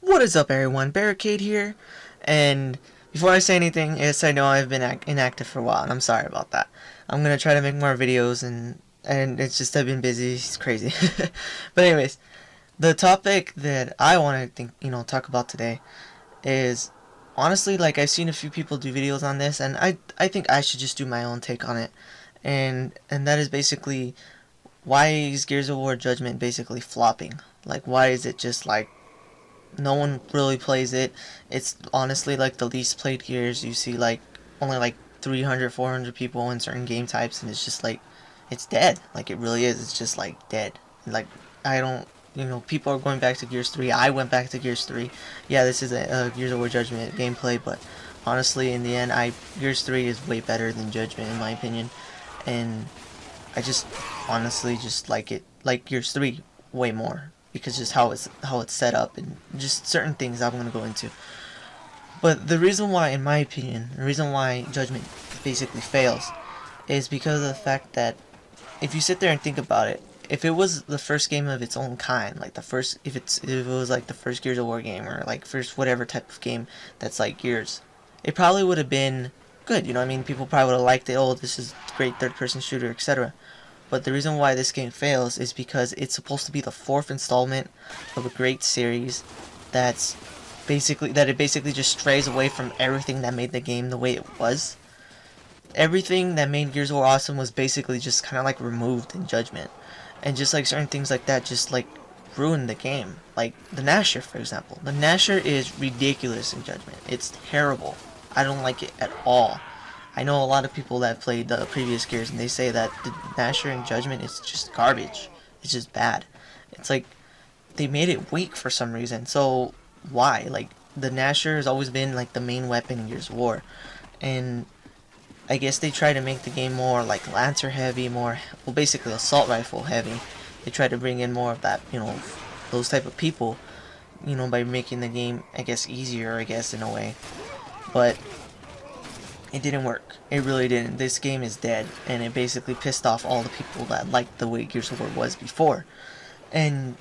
What is up, everyone? Barricade here, and before I say anything, yes, I know I've been inactive for a while, and I'm sorry about that. I'm gonna try to make more videos, and it's just I've been busy. It's crazy. But anyways, the topic that I want to talk about today is honestly, like, I've seen a few people do videos on this, and I think I should just do my own take on it, and that is basically, why is Gears of War Judgment basically flopping? Like, why is it just like no one really plays it? It's honestly like the least played Gears. You see like only like 300, 400 people in certain game types, and it's just like, it's dead. Like, it really is. It's just like dead. Like, I don't, people are going back to Gears 3. I went back to Gears 3. Yeah, this is a Gears of War Judgment gameplay, but honestly, in the end, Gears 3 is way better than Judgment in my opinion, and I just honestly just like Gears 3 way more, because just how it's set up and just certain things I'm gonna go into. But the reason why, in my opinion, the reason why Judgment basically fails is because of the fact that, if you sit there and think about it, if it was the first game of its own kind, like if it was like the first Gears of War game, or like first whatever type of game that's like Gears, it probably would have been good. You know what I mean? People probably would have liked it. Oh, this is a great third-person shooter, etc. But the reason why this game fails is because it's supposed to be the fourth installment of a great series that it basically just strays away from everything that made the game the way it was. Everything that made Gears of War awesome was basically just kind of like removed in Judgment, and just like certain things like that just like ruined the game. Like the Nasher, for example. The Nasher is ridiculous in Judgment. It's terrible. I don't like it at all. I know a lot of people that played the previous Gears, and they say that the Nasher in Judgment is just garbage. It's just bad. It's like they made it weak for some reason. So why? Like, the Nasher has always been like the main weapon in Gears of War, and I guess they try to make the game more like Lancer heavy, more, well, basically assault rifle heavy. They try to bring in more of that, those type of people, by making the game, I guess, easier, I guess, in a way. But it didn't work. It really didn't. This game is dead, and it basically pissed off all the people that liked the way Gears of War was before. And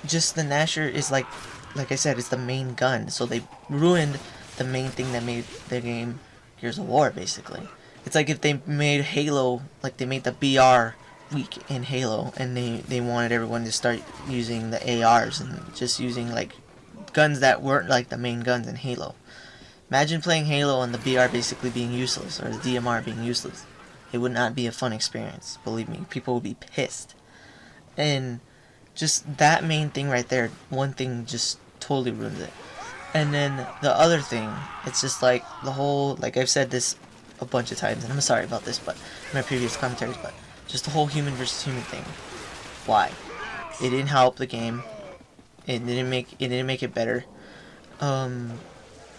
just the Nasher is like I said, it's the main gun, so they ruined the main thing that made the game Gears of War, basically. It's like if they made Halo, like they made the BR weak in Halo, and they wanted everyone to start using the ARs and just using like guns that weren't like the main guns in Halo. Imagine playing Halo and the BR basically being useless, or the DMR being useless. It would not be a fun experience, believe me. People would be pissed. And just that main thing right there, one thing just totally ruins it. And then the other thing, it's just like the whole, like I've said this a bunch of times, and I'm sorry about this, but in my previous commentaries, but just the whole human versus human thing. Why? It didn't help the game. It didn't make it better.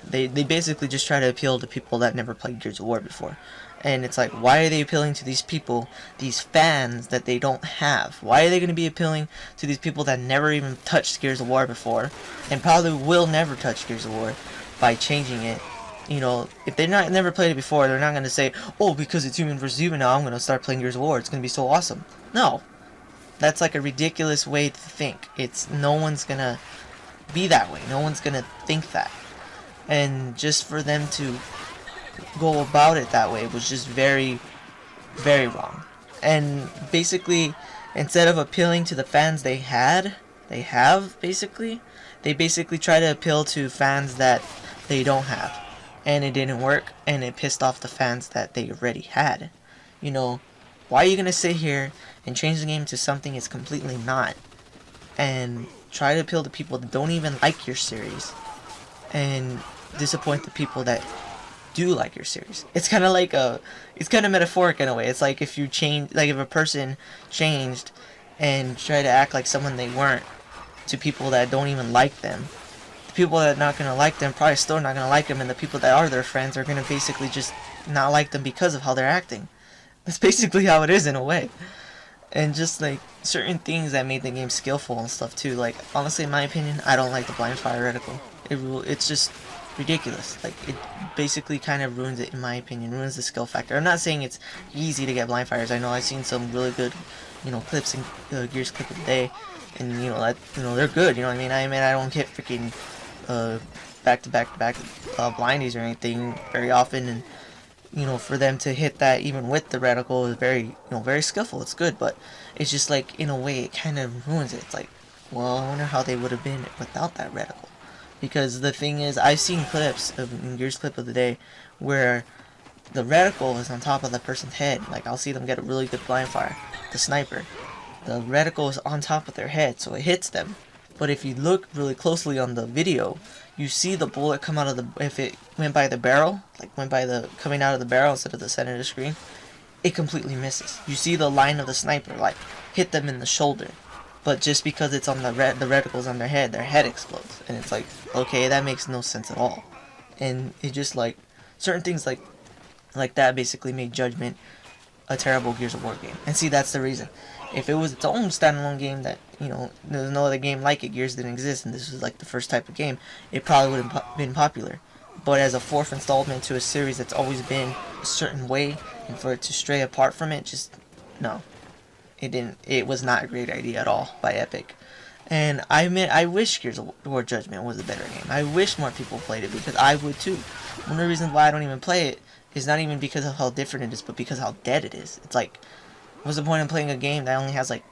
They basically just try to appeal to people that never played Gears of War before. And it's like, why are they appealing to these people, these fans that they don't have? Why are they going to be appealing to these people that never even touched Gears of War before, and probably will never touch Gears of War, by changing it? If they're never played it before, they're not going to say, oh, because it's human versus human now, I'm going to start playing Gears of War. It's going to be so awesome. No. That's like a ridiculous way to think. No one's going to be that way. No one's going to think that. And just for them to go about it that way was just very, very wrong. And basically, instead of appealing to the fans they basically try to appeal to fans that they don't have. And it didn't work, and it pissed off the fans that they already had. Why are you going to sit here and change the game to something it's completely not, and try to appeal to people that don't even like your series, and disappoint the people that do like your series? It's kind of metaphoric in a way. It's like if a person changed and tried to act like someone they weren't to people that don't even like them. The people that are not going to like them probably still not going to like them, and the people that are their friends are going to basically just not like them because of how they're acting. That's basically how it is in a way. And just like certain things that made the game skillful and stuff too. Like, honestly, in my opinion, I don't like the blind fire reticle. It's just ridiculous. Like, it basically kind of ruins it, in my opinion. Ruins the skill factor. I'm not saying it's easy to get blind fires. I know I've seen some really good, clips in Gears Clip of the Day, and they're good. I don't get freaking back-to-back blindies or anything very often, and for them to hit that even with the reticle is very, very skillful. It's good, but it's just like, in a way, it kind of ruins it. It's like, well, I wonder how they would have been without that reticle. Because the thing is, I've seen clips in Gears clip of the day where the reticle is on top of the person's head. Like, I'll see them get a really good blind fire. The sniper, the reticle is on top of their head, so it hits them. But if you look really closely on the video, you see the bullet come out of the, if it went by the barrel, like went by the, coming out of the barrel instead of the center of the screen, it completely misses. You see the line of the sniper, like, hit them in the shoulder. But just because it's on the reticle's on their head explodes. And it's like, okay, that makes no sense at all. And it just, like, certain things like that basically made Judgment a terrible Gears of War game. And see, that's the reason. If it was its own standalone game that, there's no other game like it, Gears didn't exist, and this was like the first type of game, it probably would have been popular. But as a fourth installment to a series that's always been a certain way, and for it to stray apart from it, just, no. It was not a great idea at all by Epic. And I admit, I wish Gears of War Judgment was a better game. I wish more people played it, because I would too. One of the reasons why I don't even play it is not even because of how different it is, but because how dead it is. It's like, what's the point in playing a game that only has like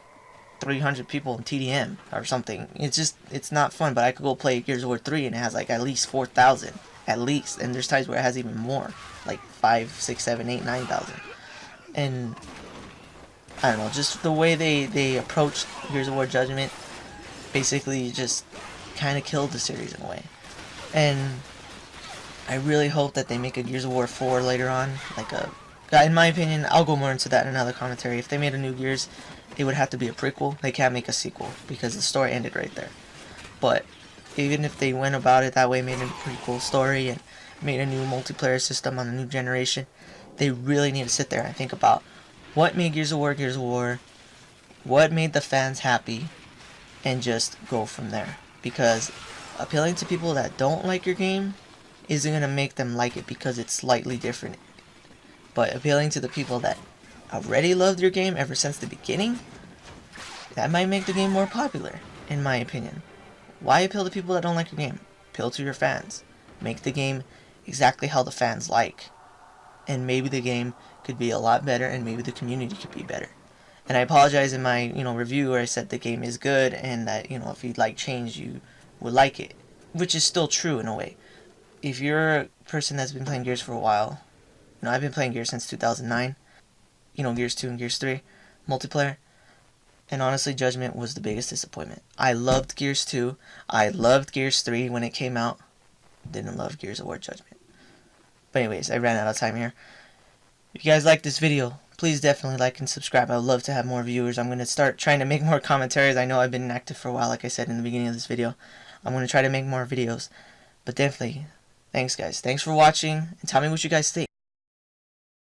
300 people in TDM or something? It's not fun. But I could go play Gears of War 3 and it has like at least 4,000, at least. And there's times where it has even more, like 5, 6, 7, 8, 9,000. And I don't know, just the way they approached Gears of War Judgment basically just kind of killed the series in a way. And I really hope that they make a Gears of War 4 later on, in my opinion, I'll go more into that in another commentary. If they made a new Gears, it would have to be a prequel. They can't make a sequel because the story ended right there. But even if they went about it that way, made a prequel story and made a new multiplayer system on a new generation, they really need to sit there and think about what made Gears of War, what made the fans happy, and just go from there. Because appealing to people that don't like your game isn't going to make them like it because it's slightly different. But appealing to the people that already loved your game ever since the beginning, that might make the game more popular, in my opinion. Why appeal to people that don't like your game? Appeal to your fans. Make the game exactly how the fans like. And maybe the game could be a lot better, and maybe the community could be better. And I apologize in my, review where I said the game is good, and that, if you like change, you would like it. Which is still true in a way. If you're a person that's been playing Gears for a while, I've been playing Gears since 2009, Gears 2 and Gears 3, multiplayer, and honestly, Judgment was the biggest disappointment. I loved Gears 2, I loved Gears 3 when it came out, didn't love Gears of War Judgment. But anyways, I ran out of time here. If you guys like this video, please definitely like and subscribe. I would love to have more viewers. I'm going to start trying to make more commentaries. I know I've been inactive for a while, like I said in the beginning of this video. I'm going to try to make more videos. But definitely, thanks guys. Thanks for watching, and tell me what you guys think.